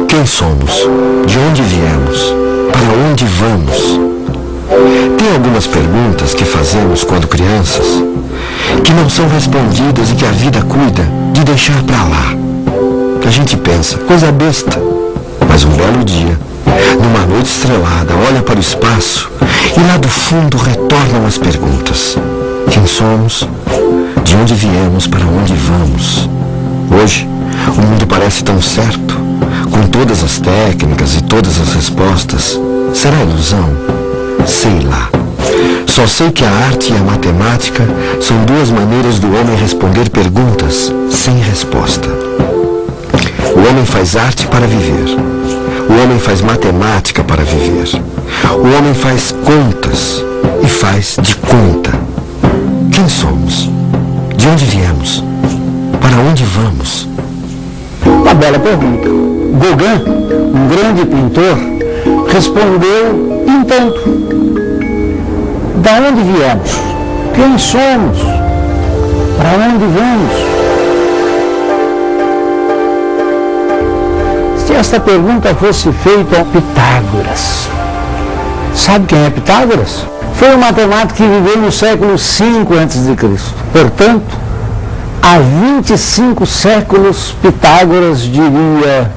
Quem somos? De onde viemos? Para onde vamos? Tem algumas perguntas que fazemos quando crianças que não são respondidas e que a vida cuida de deixar pra lá. A gente pensa, coisa besta, mas um belo dia, numa noite estrelada, olha para o espaço e lá do fundo retornam as perguntas. Quem somos? De onde viemos? Para onde vamos? Hoje, o mundo parece tão certo, com todas as técnicas e todas as respostas. Será ilusão? Sei lá. Só sei que a arte e a matemática são duas maneiras do homem responder perguntas sem resposta. O homem faz arte para viver. O homem faz matemática para viver. O homem faz contas e faz de conta. Quem somos? De onde viemos? Para onde vamos? Uma bela pergunta. Gauguin, um grande pintor, respondeu em tanto. Da onde viemos? Quem somos? Para onde vamos? Se esta pergunta fosse feita a Pitágoras, sabe quem é Pitágoras? Foi um matemático que viveu no século V a.C. Portanto, há 25 séculos Pitágoras diria: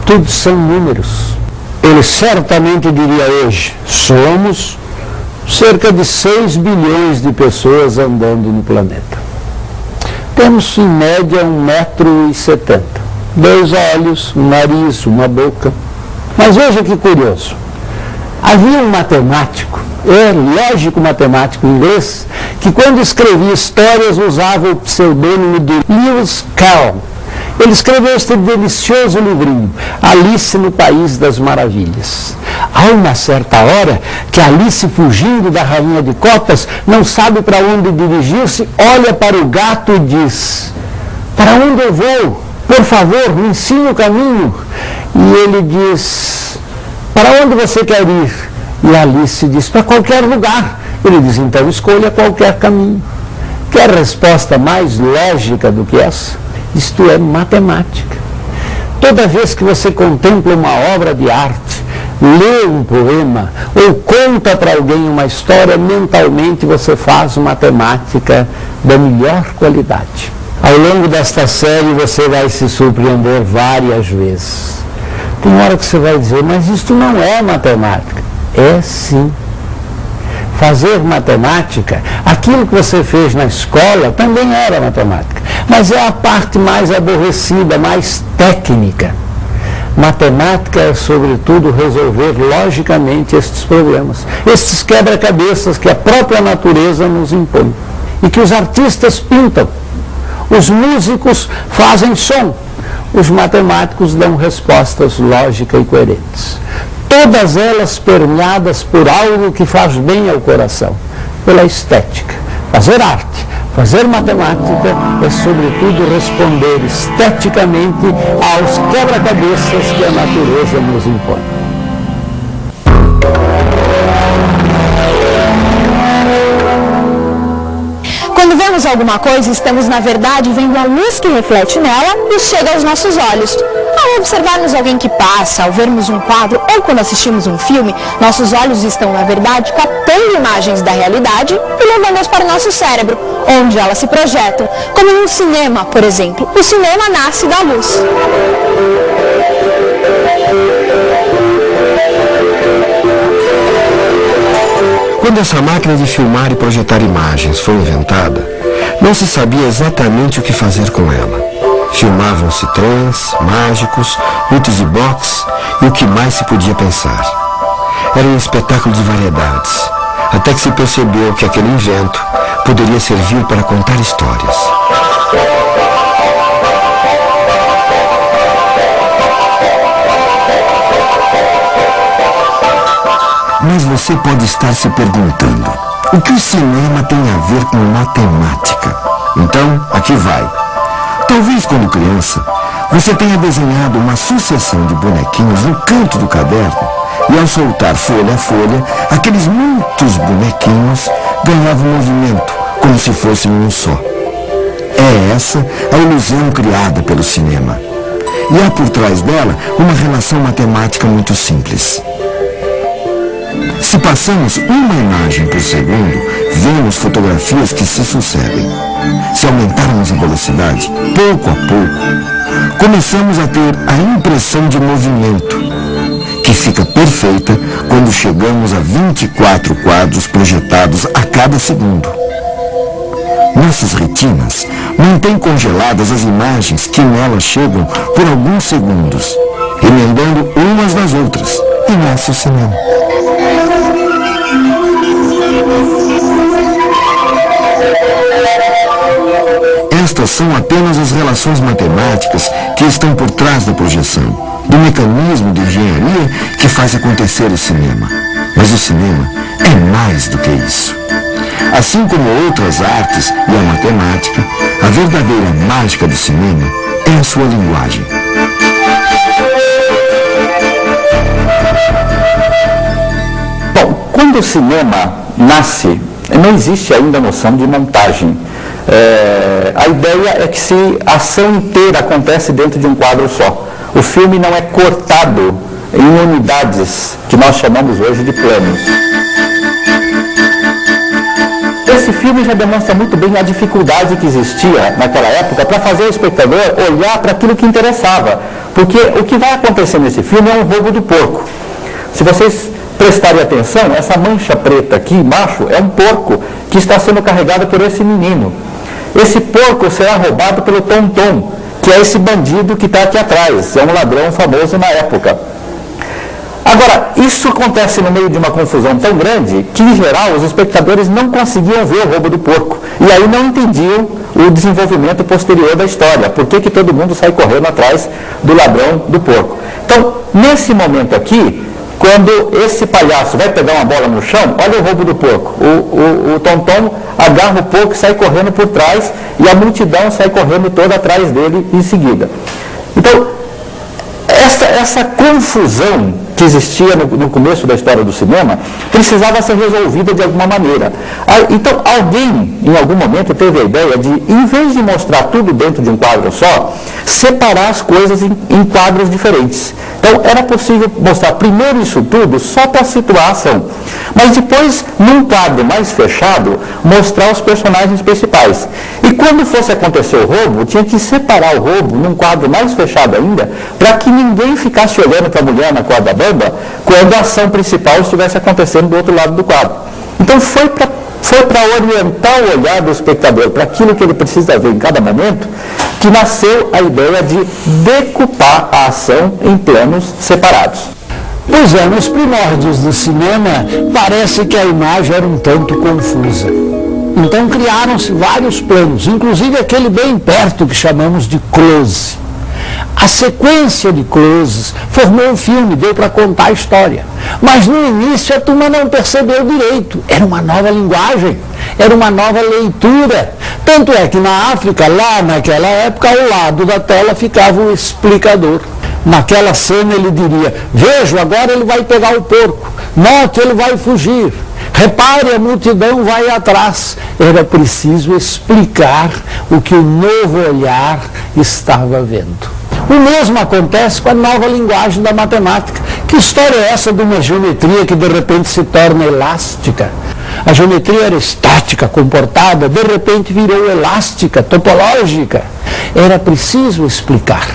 tudo são números. Ele certamente diria hoje: somos cerca de 6 bilhões de pessoas andando no planeta. Temos em média 1,70 m, 2 olhos, um nariz, uma boca. Mas veja que curioso. Havia um matemático, lógico matemático inglês, que quando escrevia histórias usava o pseudônimo de Lewis Carroll. Ele escreveu este delicioso livrinho, Alice no País das Maravilhas. Há uma certa hora que Alice, fugindo da rainha de copas, não sabe para onde dirigir-se, olha para o gato e diz: para onde eu vou? Por favor, me ensine o caminho. E ele diz: para onde você quer ir? E Alice diz: para qualquer lugar. Ele diz: então escolha qualquer caminho. Quer resposta mais lógica do que essa? Isto é matemática. Toda vez que você contempla uma obra de arte, lê um poema ou conta para alguém uma história, mentalmente você faz matemática da melhor qualidade. Ao longo desta série você vai se surpreender várias vezes. Tem hora que você vai dizer: mas isto não é matemática. É sim. Fazer matemática, aquilo que você fez na escola também era matemática, mas é a parte mais aborrecida, mais técnica. Matemática é, sobretudo, resolver logicamente estes problemas, estes quebra-cabeças que a própria natureza nos impõe e que os artistas pintam. Os músicos fazem som, os matemáticos dão respostas lógicas e coerentes. Todas elas permeadas por algo que faz bem ao coração, pela estética. Fazer arte, fazer matemática é, sobretudo, responder esteticamente aos quebra-cabeças que a natureza nos impõe. Quando vemos alguma coisa, estamos, na verdade, vendo a luz que reflete nela e chega aos nossos olhos. Ao observarmos alguém que passa, ao vermos um quadro ou quando assistimos um filme, nossos olhos estão, na verdade, captando imagens da realidade e levando-as para o nosso cérebro, onde elas se projetam, como em um cinema, por exemplo. O cinema nasce da luz. Quando essa máquina de filmar e projetar imagens foi inventada, não se sabia exatamente o que fazer com ela. Filmavam-se trens, mágicos, lutas de boxe e o que mais se podia pensar. Era um espetáculo de variedades, até que se percebeu que aquele invento poderia servir para contar histórias. Mas você pode estar se perguntando: o que o cinema tem a ver com matemática? Então, aqui vai. Talvez quando criança, você tenha desenhado uma sucessão de bonequinhos no canto do caderno e ao soltar folha a folha, aqueles muitos bonequinhos ganhavam movimento, como se fossem um só. É É essa a ilusão criada pelo cinema. E há por trás dela uma relação matemática muito simples. Se passamos uma imagem por segundo, vemos fotografias que se sucedem. Se aumentarmos a velocidade, pouco a pouco, começamos a ter a impressão de movimento, que fica perfeita quando chegamos a 24 quadros projetados a cada segundo. Nossas retinas mantêm congeladas as imagens que nelas chegam por alguns segundos, emendando umas nas outras, e nasce o cinema. Estas são apenas as relações matemáticas que estão por trás da projeção, do mecanismo de engenharia que faz acontecer o cinema. Mas o cinema é mais do que isso. Assim como outras artes e a matemática, a verdadeira mágica do cinema é a sua linguagem. Bom, quando o cinema nasce, não existe ainda a noção de montagem. A ideia é que a ação inteira acontece dentro de um quadro só. O filme não é cortado em unidades, que nós chamamos hoje de planos. Esse filme já demonstra muito bem a dificuldade que existia naquela época para fazer o espectador olhar para aquilo que interessava. Porque o que vai acontecer nesse filme é um roubo do porco. Se vocês prestarem atenção, essa mancha preta aqui embaixo é um porco que está sendo carregado por esse menino. Esse porco será roubado pelo Tom-Tom, que é esse bandido que está aqui atrás, é um ladrão famoso na época. Agora, isso acontece no meio de uma confusão tão grande que, em geral, os espectadores não conseguiam ver o roubo do porco. E aí não entendiam o desenvolvimento posterior da história. Por que todo mundo sai correndo atrás do ladrão do porco? Então, nesse momento aqui, quando esse palhaço vai pegar uma bola no chão, olha o roubo do porco. O Tom-Tom agarra o porco e sai correndo por trás, e a multidão sai correndo toda atrás dele em seguida. Então, essa confusão que existia no começo da história do cinema precisava ser resolvida de alguma maneira. Então, alguém, em algum momento, teve a ideia de, em vez de mostrar tudo dentro de um quadro só, separar as coisas em quadros diferentes. Então, era possível mostrar primeiro isso tudo só para situar a ação, mas depois, num quadro mais fechado, mostrar os personagens principais. E quando fosse acontecer o roubo, tinha que separar o roubo num quadro mais fechado ainda, para que ninguém ficasse olhando para a mulher na corda bamba quando a ação principal estivesse acontecendo do outro lado do quadro. Então, foi para orientar o olhar do espectador para aquilo que ele precisa ver em cada momento, que nasceu a ideia de decupar a ação em planos separados. Pois é, nos primórdios do cinema, parece que a imagem era um tanto confusa. Então criaram-se vários planos, inclusive aquele bem perto que chamamos de close. A sequência de closes formou um filme, deu para contar a história. Mas no início a turma não percebeu direito. Era uma nova linguagem, era uma nova leitura. Tanto é que na África, lá naquela época, ao lado da tela ficava o explicador. Naquela cena ele diria: veja, agora ele vai pegar o porco. Note, ele vai fugir. Repare, a multidão vai atrás. Era preciso explicar o que o novo olhar estava vendo. O mesmo acontece com a nova linguagem da matemática. Que história é essa de uma geometria que de repente se torna elástica? A geometria era estática, comportada, de repente virou elástica, topológica. Era preciso explicar.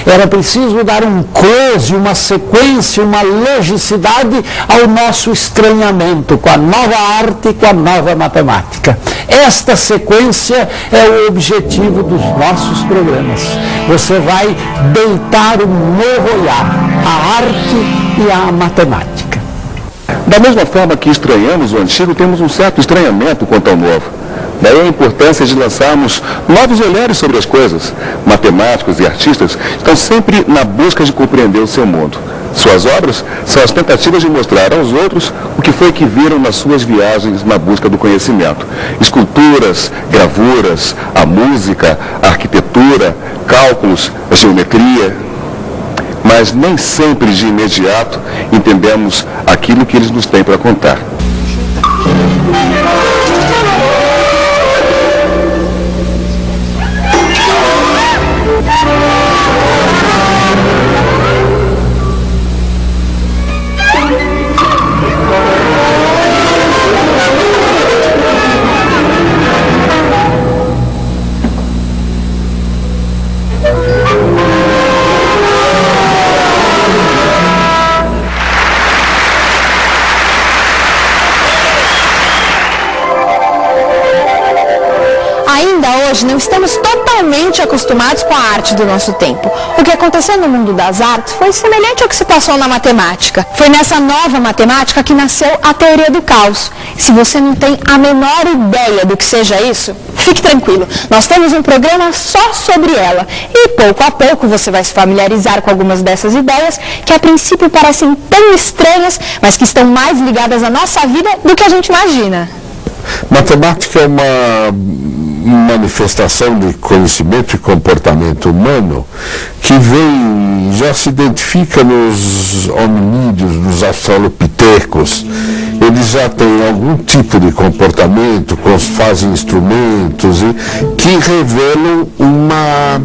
Era preciso dar um close, uma sequência, uma logicidade ao nosso estranhamento com a nova arte e com a nova matemática. Esta sequência é o objetivo dos nossos programas. Você vai deitar um novo olhar à arte e à matemática. Da mesma forma que estranhamos o antigo, temos um certo estranhamento quanto ao novo. Daí a importância de lançarmos novos olhares sobre as coisas. Matemáticos e artistas estão sempre na busca de compreender o seu mundo. Suas obras são as tentativas de mostrar aos outros o que foi que viram nas suas viagens na busca do conhecimento. Esculturas, gravuras, a música, a arquitetura, cálculos, a geometria. Mas nem sempre de imediato entendemos aquilo que eles nos têm para contar. acostumados com a arte do nosso tempo. O que aconteceu no mundo das artes foi semelhante ao que se passou na matemática. Foi nessa nova matemática que nasceu a teoria do caos. Se você não tem a menor ideia do que seja isso, fique tranquilo. Nós temos um programa só sobre ela. E pouco a pouco você vai se familiarizar com algumas dessas ideias que a princípio parecem tão estranhas, mas que estão mais ligadas à nossa vida do que a gente imagina. Matemática é uma manifestação de conhecimento e comportamento humano que já se identifica nos hominídeos, nos australopitecos. Eles já têm algum tipo de comportamento, fazem instrumentos que revelam uma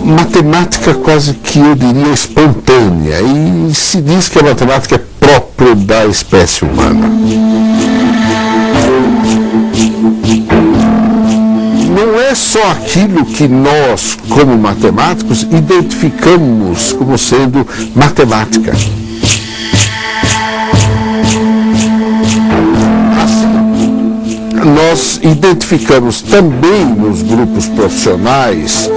matemática quase que eu diria espontânea, e se diz que a matemática é própria da espécie humana. Não é só aquilo que nós, como matemáticos, identificamos como sendo matemática. Nós identificamos também nos grupos profissionais,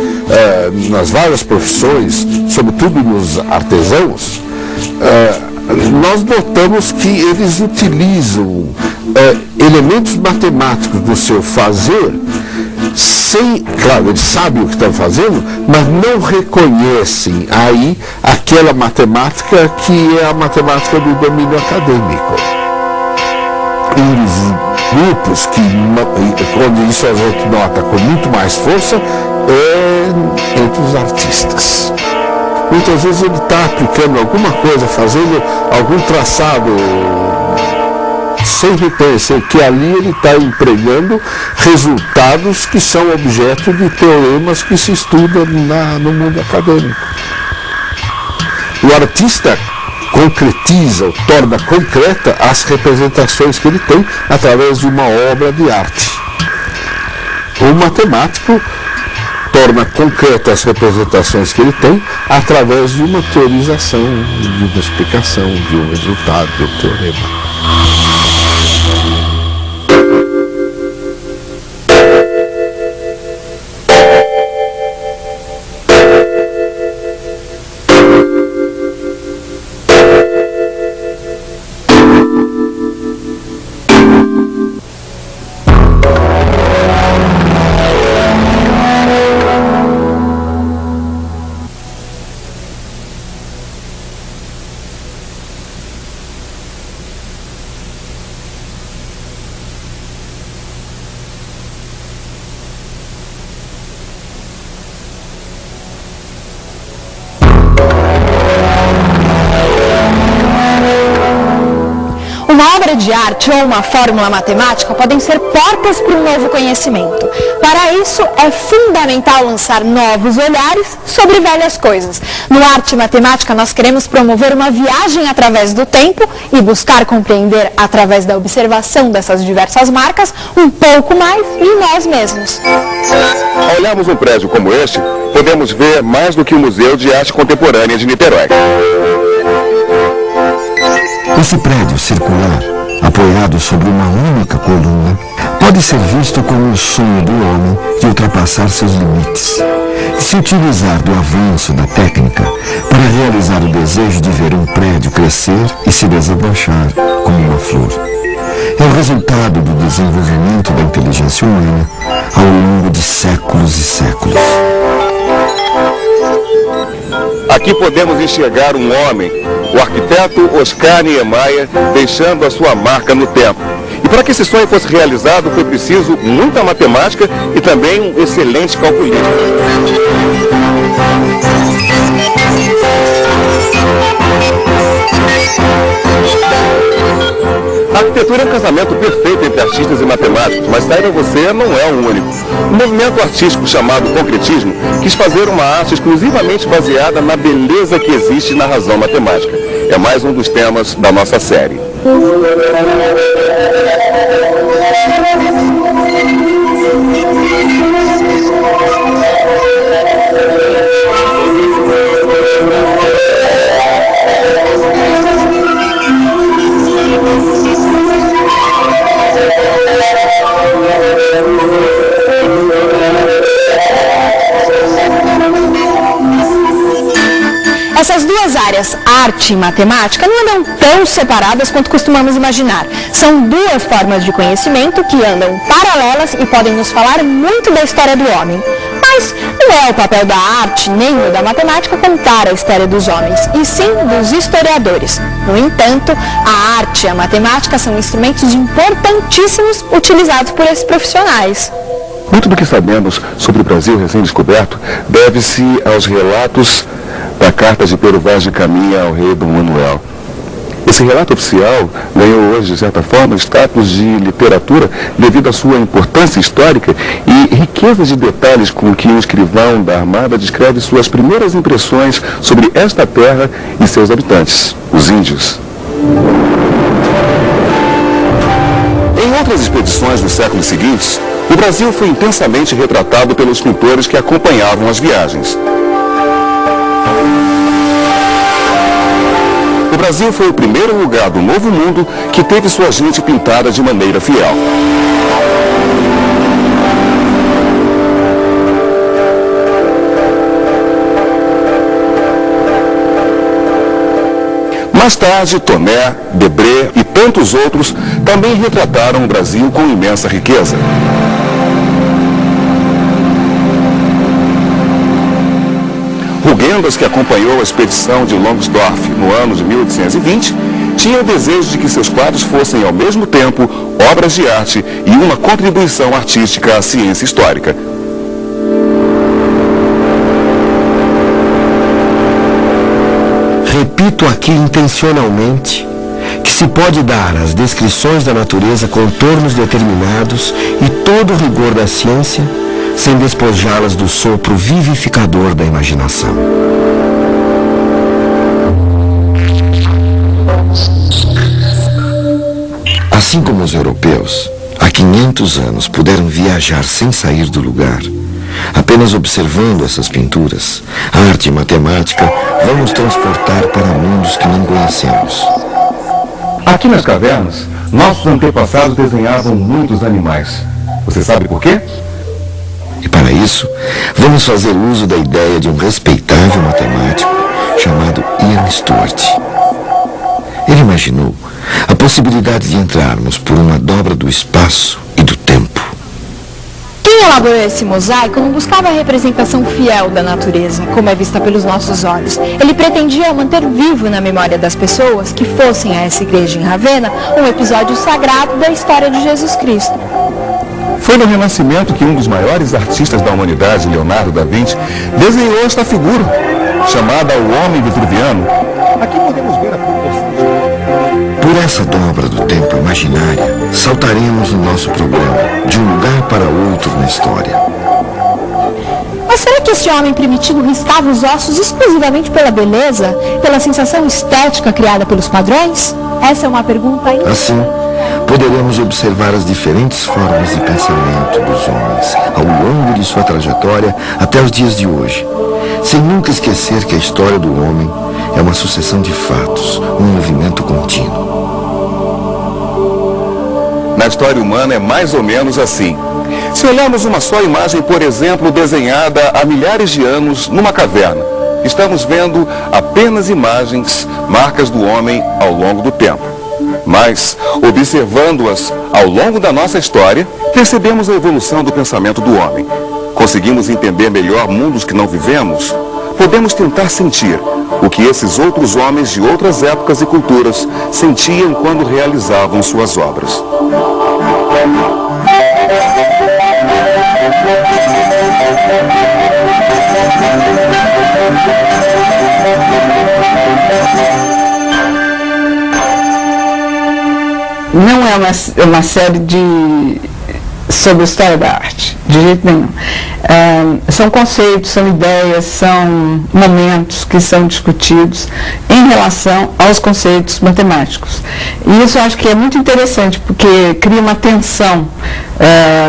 nas várias profissões, sobretudo nos artesãos, nós notamos que eles utilizam elementos matemáticos do seu fazer, claro, eles sabem o que estão fazendo, mas não reconhecem aí aquela matemática que é a matemática do domínio acadêmico. Um dos grupos onde isso a gente nota com muito mais força é entre os artistas. Muitas vezes ele está aplicando alguma coisa, fazendo algum traçado, sem reconhecer que ali ele está empregando resultados que são objeto de teoremas que se estudam no mundo acadêmico. O artista concretiza ou torna concreta as representações que ele tem através de uma obra de arte. O matemático torna concreta as representações que ele tem através de uma teorização, de uma explicação, de um resultado, de um teorema. Uma obra de arte ou uma fórmula matemática podem ser portas para um novo conhecimento. Para isso, é fundamental lançar novos olhares sobre velhas coisas. No Arte e Matemática, nós queremos promover uma viagem através do tempo e buscar compreender, através da observação dessas diversas marcas, um pouco mais de nós mesmos. Ao olharmos um prédio como este, podemos ver mais do que o Museu de Arte Contemporânea de Niterói. Esse prédio circular, apoiado sobre uma única coluna, pode ser visto como o sonho do homem de ultrapassar seus limites, de se utilizar do avanço da técnica para realizar o desejo de ver um prédio crescer e se desabrochar como uma flor. É o resultado do desenvolvimento da inteligência humana ao longo de séculos e séculos. Aqui podemos enxergar um homem, o arquiteto Oscar Niemeyer, deixando a sua marca no tempo. E para que esse sonho fosse realizado, foi preciso muita matemática e também um excelente calculista. A arquitetura é um casamento perfeito entre artistas e matemáticos, mas saiba você, não é o único. O movimento artístico chamado concretismo quis fazer uma arte exclusivamente baseada na beleza que existe na razão matemática. É mais um dos temas da nossa série. áreas arte e matemática não andam tão separadas quanto costumamos imaginar. São duas formas de conhecimento que andam paralelas e podem nos falar muito da história do homem. Mas não é o papel da arte nem o da matemática contar a história dos homens, e sim dos historiadores. No entanto, a arte e a matemática são instrumentos importantíssimos utilizados por esses profissionais. Muito do que sabemos sobre o Brasil recém-descoberto deve-se aos relatos da carta de Pero Vaz de Caminha ao rei Dom Manuel. Esse relato oficial ganhou hoje, de certa forma, status de literatura devido à sua importância histórica e riqueza de detalhes com que o escrivão da Armada descreve suas primeiras impressões sobre esta terra e seus habitantes, os índios. Em outras expedições dos séculos seguintes, o Brasil foi intensamente retratado pelos pintores que acompanhavam as viagens. O Brasil foi o primeiro lugar do Novo Mundo que teve sua gente pintada de maneira fiel. Mais tarde, Tomé, Debré e tantos outros também retrataram o Brasil com imensa riqueza. Rugendas, que acompanhou a expedição de Longsdorff no ano de 1820, tinha o desejo de que seus quadros fossem ao mesmo tempo obras de arte e uma contribuição artística à ciência histórica. Repito aqui intencionalmente que se pode dar às descrições da natureza contornos determinados e todo o rigor da ciência sem despojá-las do sopro vivificador da imaginação. Assim como os europeus, há 500 anos puderam viajar sem sair do lugar, apenas observando essas pinturas, arte e matemática vão nos transportar para mundos que não conhecemos. Aqui nas cavernas, nossos antepassados desenhavam muitos animais. Você sabe por quê? E para isso, vamos fazer uso da ideia de um respeitável matemático chamado Ian Stewart. Ele imaginou a possibilidade de entrarmos por uma dobra do espaço e do tempo. Quem elaborou esse mosaico não buscava a representação fiel da natureza, como é vista pelos nossos olhos. Ele pretendia manter vivo na memória das pessoas que fossem a essa igreja em Ravenna um episódio sagrado da história de Jesus Cristo. Foi no Renascimento que um dos maiores artistas da humanidade, Leonardo da Vinci, desenhou esta figura, chamada o Homem Vitruviano. Aqui podemos ver a proporção. Por essa dobra do tempo imaginária, saltaremos no nosso programa de um lugar para outro na história. Mas será que esse homem primitivo riscava os ossos exclusivamente pela beleza, pela sensação estética criada pelos padrões? Essa é uma pergunta ainda. Assim, poderemos observar as diferentes formas de pensamento dos homens ao longo de sua trajetória até os dias de hoje, sem nunca esquecer que a história do homem é uma sucessão de fatos, um movimento contínuo. Na história humana é mais ou menos assim. Se olharmos uma só imagem, por exemplo, desenhada há milhares de anos numa caverna, estamos vendo apenas imagens, marcas do homem ao longo do tempo. Mas, observando-as ao longo da nossa história, percebemos a evolução do pensamento do homem. Conseguimos entender melhor mundos que não vivemos? Podemos tentar sentir o que esses outros homens de outras épocas e culturas sentiam quando realizavam suas obras. Não é uma série sobre a história da arte, de jeito nenhum. São conceitos, são ideias, são momentos que são discutidos em relação aos conceitos matemáticos. E isso eu acho que é muito interessante, porque cria uma tensão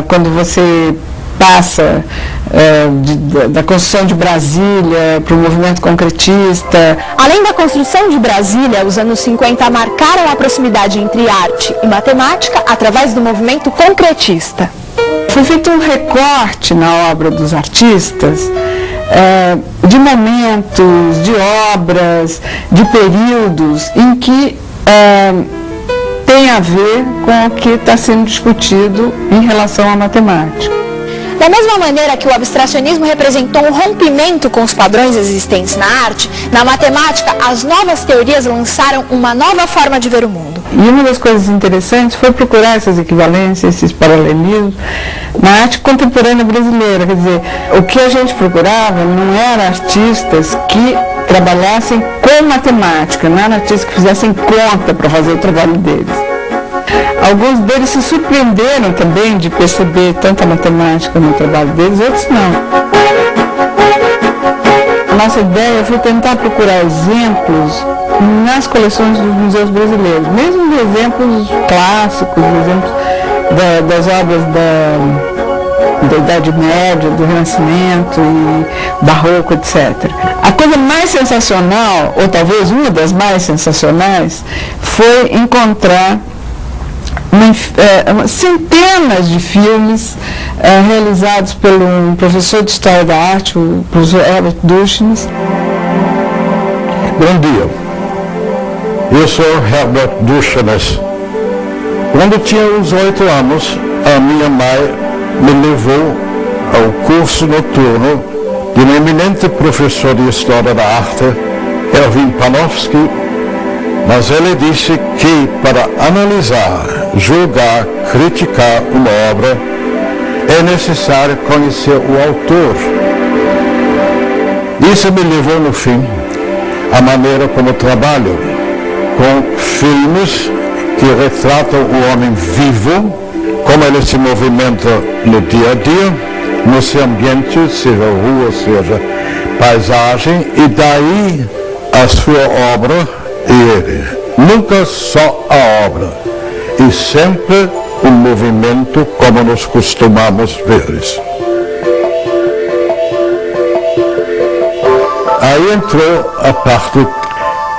quando você passa da construção de Brasília para o movimento concretista. Além da construção de Brasília, os anos 50 marcaram a proximidade entre arte e matemática através do movimento concretista. Foi feito um recorte na obra dos artistas de de momentos, de obras, de períodos em que tem a ver com o que está sendo discutido em relação à matemática. Da mesma maneira que o abstracionismo representou um rompimento com os padrões existentes na arte, na matemática, as novas teorias lançaram uma nova forma de ver o mundo. E uma das coisas interessantes foi procurar essas equivalências, esses paralelismos na arte contemporânea brasileira. Quer dizer, o que a gente procurava não eram artistas que trabalhassem com matemática, não eram artistas que fizessem conta para fazer o trabalho deles. Alguns deles se surpreenderam também de perceber tanta matemática no trabalho deles, outros não. A nossa ideia foi tentar procurar exemplos nas coleções dos museus brasileiros, mesmo de exemplos clássicos, exemplos das obras da Idade Média, do Renascimento e Barroco, etc. A coisa mais sensacional, ou talvez uma das mais sensacionais, foi encontrar centenas de filmes realizados por um professor de História da Arte, o professor Herbert Duchines. Bom dia, eu sou Herbert Duchines. Quando tinha uns 8 anos, a minha mãe me levou ao curso noturno de um eminente professor de História da Arte, Erwin Panofsky, mas ele disse que para analisar, julgar, criticar uma obra, é necessário conhecer o autor. Isso me levou, no fim, à maneira como trabalho, com filmes que retratam o homem vivo, como ele se movimenta no dia a dia, no seu ambiente, seja rua, seja paisagem, e daí a sua obra e ele. Nunca só a obra, e sempre o movimento como nós costumamos ver isso. Aí entrou a parte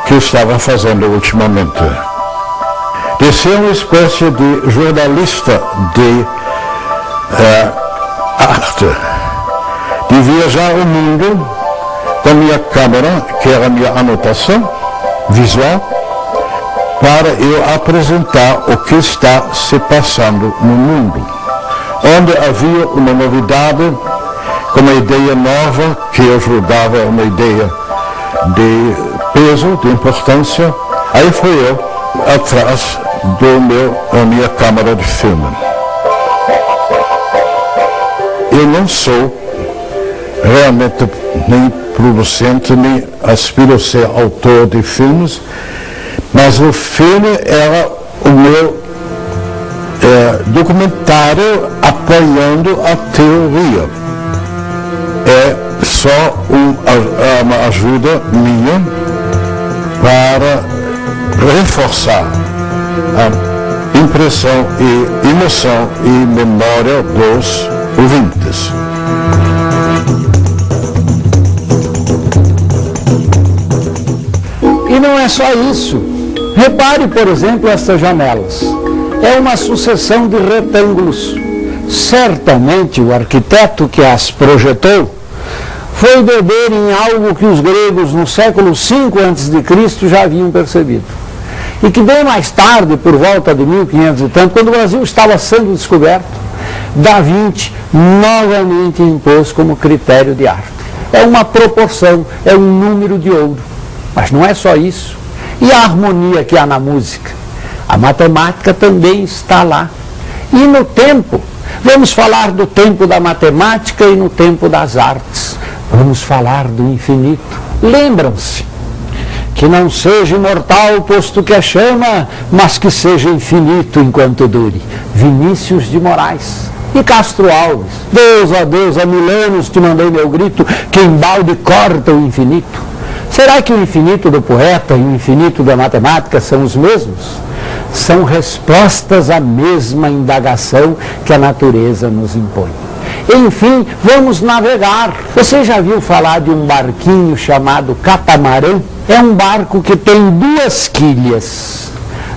que eu estava fazendo ultimamente, de ser uma espécie de jornalista de arte, de viajar o mundo com minha câmera, que era a minha anotação visual, para eu apresentar o que está se passando no mundo. Onde havia uma novidade, com uma ideia nova, que eu julgava uma ideia de peso, de importância, aí fui eu atrás da minha câmera de filme. Eu não sou realmente nem producente, nem aspiro a ser autor de filmes, mas o filme era o meu documentário apoiando a teoria. É só uma ajuda minha para reforçar a impressão e emoção e memória dos ouvintes. E não é só isso. Repare, por exemplo, estas janelas. É uma sucessão de retângulos. Certamente o arquiteto que as projetou foi beber em algo que os gregos no século V a.C. já haviam percebido. E que bem mais tarde, por volta de 1500 e tanto, quando o Brasil estava sendo descoberto, Da Vinci novamente impôs como critério de arte. É uma proporção, é um número de ouro. Mas não é só isso. E a harmonia que há na música? A matemática também está lá. E no tempo, vamos falar do tempo da matemática e no tempo das artes. Vamos falar do infinito. Lembram-se que não seja imortal, posto que é chama, mas que seja infinito enquanto dure. Vinícius de Moraes. E Castro Alves. Deus, ó Deus, há 1000 anos te mandei meu grito, que embalde corta o infinito. Será que o infinito do poeta e o infinito da matemática são os mesmos? São respostas à mesma indagação que a natureza nos impõe. Enfim, vamos navegar. Você já viu falar de um barquinho chamado catamarã? É um barco que tem 2 quilhas.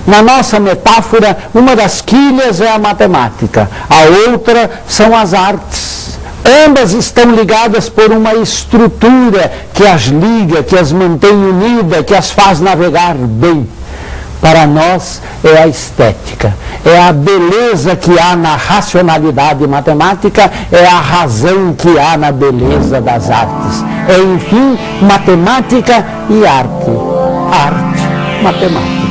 Na nossa metáfora, uma das quilhas é a matemática, a outra são as artes. Ambas estão ligadas por uma estrutura que as liga, que as mantém unidas, que as faz navegar bem. Para nós é a estética, é a beleza que há na racionalidade matemática, é a razão que há na beleza das artes. É, enfim, matemática e arte. Arte, matemática.